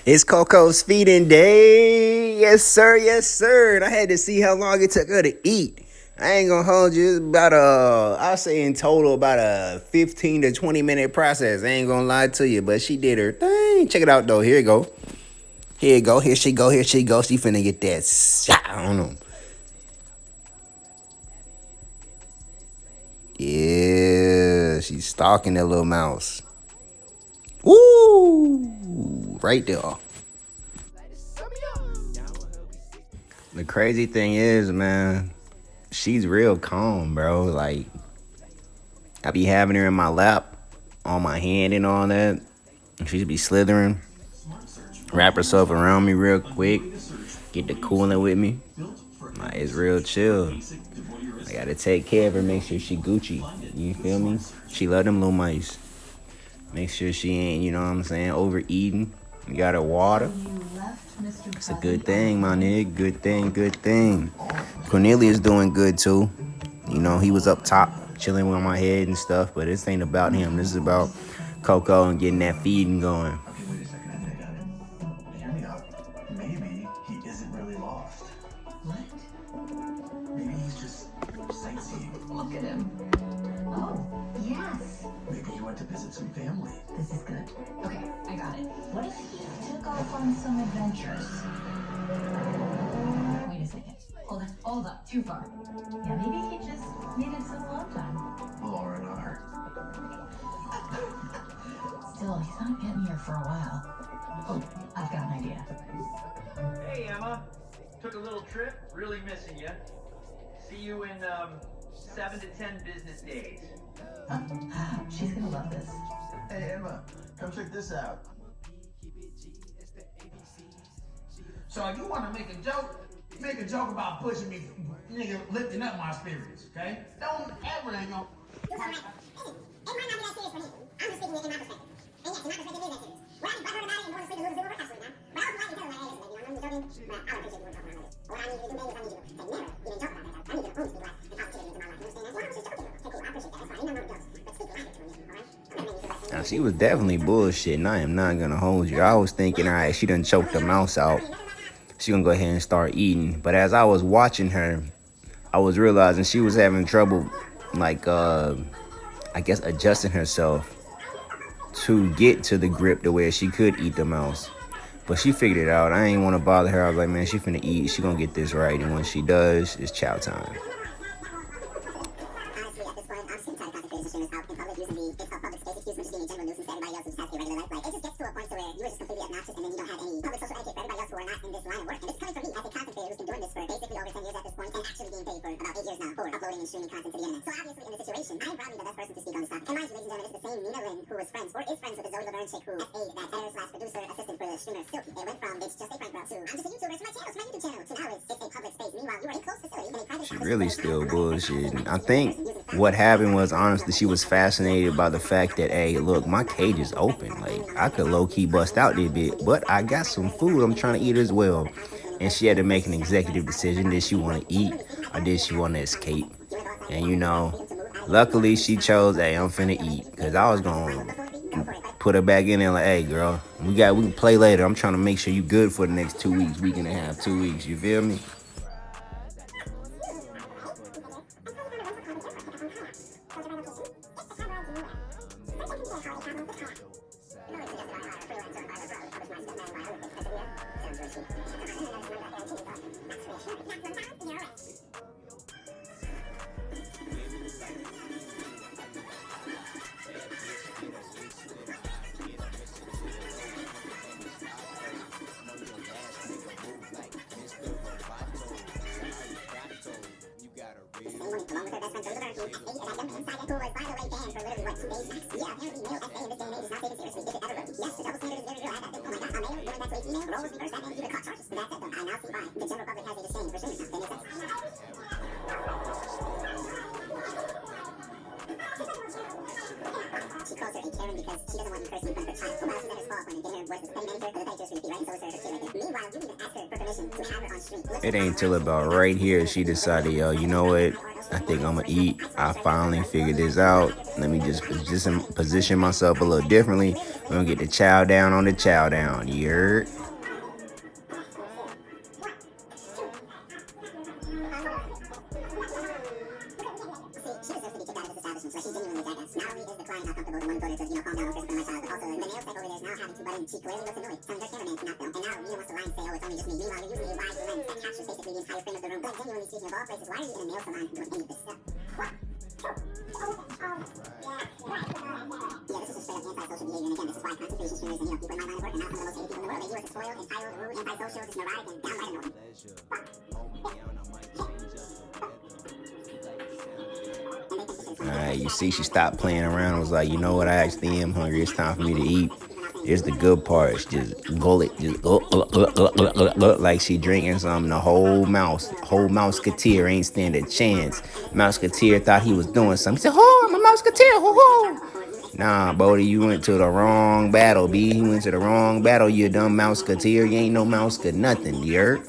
It's Coco's feeding day. Yes, sir. Yes, sir. And I had to see how long it took her to eat. I ain't gonna hold you. It's about I'll say in total about a 15 to 20 minute process. I ain't gonna lie to you, but she did her thing. Check it out though. Here you go. Here you go. Here she go. Here she go. She finna get that shot on them. Yeah, she's stalking that little mouse. Woo! Right there. The crazy thing is, man, she's real calm, bro. Like, I be having her in my lap, on my hand and all that. She'd be slithering, wrap herself around me real quick, get the cooling with me. Like, it's real chill. I gotta take care of her, make sure she Gucci. You feel me? She love them little mice. Make sure she ain't, you know what I'm saying, overeating. You got her water. It's a good thing, my nigga. Good thing, good thing. Cornelius doing good too. You know, he was up top, chilling with my head and stuff, but this ain't about him. This is about Coco and getting that feeding going. Maybe he isn't really lost. What? Maybe he's just sightseeing. Look at him. Oh, yes. Maybe he went to visit some family. This is good. Okay, I got it. What if he took off on some adventures? Wait a second. Hold up. Too far. Yeah, maybe he just needed some alone time. R&R. Still, he's not getting here for a while. Oh, I've got an idea. Hey, Emma. Took a little trip. Really missing you. See you in 7 to 10 business days. She's gonna love this. Hey, Emma, come check this out. So if you want to make a joke about pushing me, nigga, lifting up my spirits, okay? Don't ever ain't gonna... It might not be that serious for him. I'm just speaking it in my perspective. And yes, in my perspective, it is that serious. Well, I be butthurt about it and want to sleep a little bit, absolutely not. But I also like to tell him, like, hey, listen, baby, you know, I'm joking, but I would appreciate you talking about it. What I need you to do, baby, is I need you to never even joke about that. I need you to only speak life and positivity into my life. You understand that? Yeah, I was just joking. Okay, cool, I appreciate that. That's fine. Ain't nothing wrong with jokes. But speak life into me, all right? I'm gonna make you feel like... Now, she was definitely bullshitting. I am not gonna hold you. I was thinking, all right, she done choked the mouse out. She gonna go ahead and start eating. But as I was watching her, I was realizing she was having trouble, like, I guess adjusting herself to get to the grip to where she could eat the mouse. But she figured it out. I ain't want to bother her. I was like, man, she finna eat. She gonna get this right. And when she does, it's chow time. Honestly, at this point, I'm sick and tired of concentrating streamers out in public using it's called public space excuse for just being a general nuisance to everybody else who just has their regular life. Like, it just gets to a point to where you are just completely obnoxious and then you don't have any public social etiquette for everybody else who are not in this line of work. And this is coming from me as a content creator who's been doing this for basically over 10 years at this point and actually being paid for about 8 years now for uploading and streaming content to the internet. So obviously, in this situation, I am probably the best person to speak on this topic. And mind you, ladies and gentlemen, this is the same Nina Lynn who was friends or is friends with the Zoe Laverne chick who SA'd that editor/producer assistant for the streamer Silky. It went from it's just a prank route to I'm just a YouTuber, it's my channel, it's my YouTube channel, to now it's a public space. Meanwhile, you are in a closed facility in a private... She really still bullshitting. I think what happened was, honestly, she was fascinated by the fact that, hey, look, my cage is open. Like, I could low-key bust out this bit, but I got some food I'm trying to eat as well. And she had to make an executive decision. Did she want to eat or did she want to escape? And, you know, luckily she chose, hey, I'm finna eat. Because I was going to put her back in there like, hey, girl, we can play later. I'm trying to make sure you good for the next 2 weeks. Week and a half, 2 weeks. You feel me? She calls her a Karen because she doesn't want you cursing in front of her child. Well, she's at her spa appointment, getting her voice with the pedicure, because the pedicure should be right, and so is her kid right there. Meanwhile, you need to ask her for permission to have her on stream. It ain't till about right here she decided, yo, you know what? I think I'm gonna eat. I finally figured this out. Let me just position myself a little differently. We're gonna get the chow down on the chow down. You heard? She clearly looks annoyed. Telling her cameraman to knock down. And now Mia wants to lie and say, oh, it's only just me. Meanwhile, you're using a wide lens that captures basically the entire frame of the room. But genuinely speaking, of all places, why are you in a nail salon doing any of this stuff? Yeah, this is just straight up anti-social behavior. And again, this is why concentration streamers and, people in my line of work are now some of the most hated people in the world. They view us as spoiled, entitled, rude, antisocial, just neurotic, and downright annoying. Alright, you see, she stopped playing around. Was like, you know what? I actually am hungry. It's time for me to eat. Here's the good parts. Just gullet, just like she drinking something. The whole Mouseketeer ain't stand a chance. Mouseketeer thought he was doing something. He said, "Oh, I'm a Mouseketeer, ho ho." Nah, Bodie, you went to the wrong battle, B. You went to the wrong battle, you dumb Mouseketeer. You ain't no Mouseketeer nothing, you heard?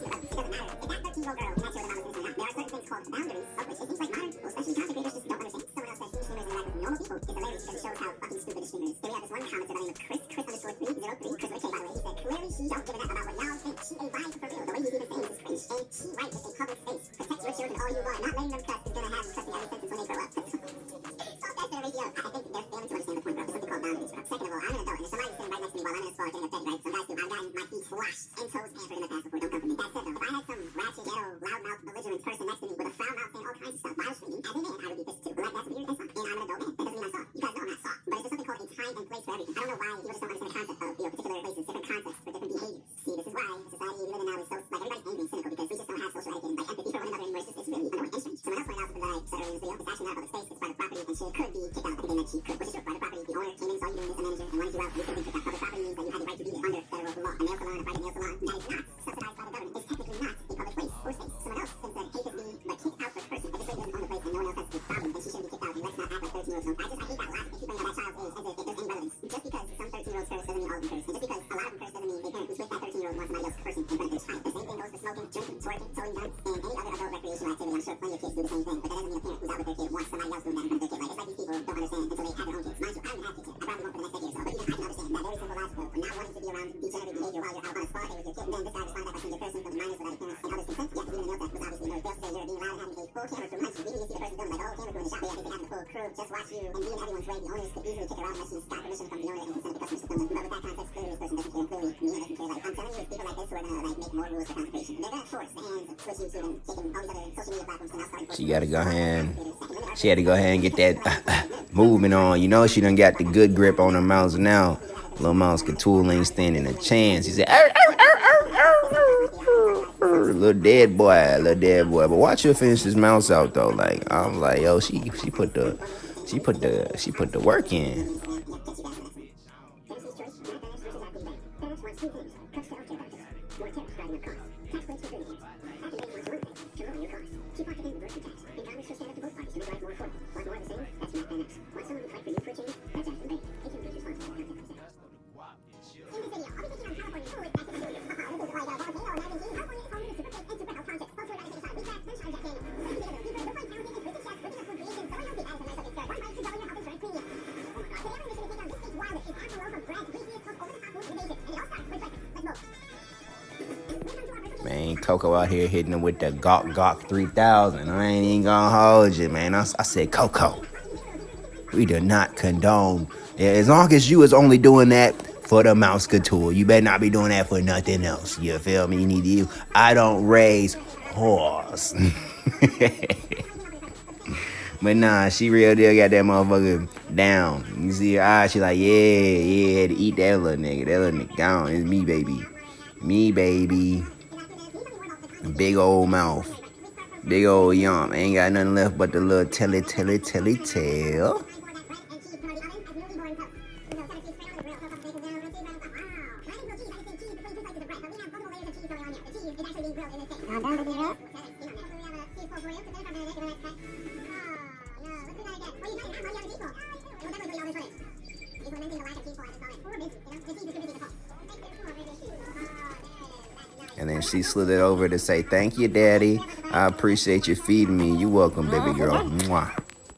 She had to go ahead and get that movement on. You know she done got the good grip on her mouse now. Little Mouseketeer ain't standing a chance. He said, little dead boy. But watch her finish this mouse out though. Like I'm like, yo, she put the work in. Man, Coco out here hitting him with the Gawk 3000. I ain't even gonna hold you, man. I said, Coco, we do not condone. As long as you is only doing that for the Mouseketeer, you better not be doing that for nothing else. You feel me? Neither I don't raise horse. But nah, she real deal got that motherfucker down. You see her eyes, she like, yeah, had to eat that little nigga. That little nigga gone. It's me, baby. Me, baby. Big old mouth. Big old yump. Ain't got nothing left but the little telly tail. And then she slid it over to say, thank you, Daddy. I appreciate you feeding me. You welcome, baby girl. Mwah.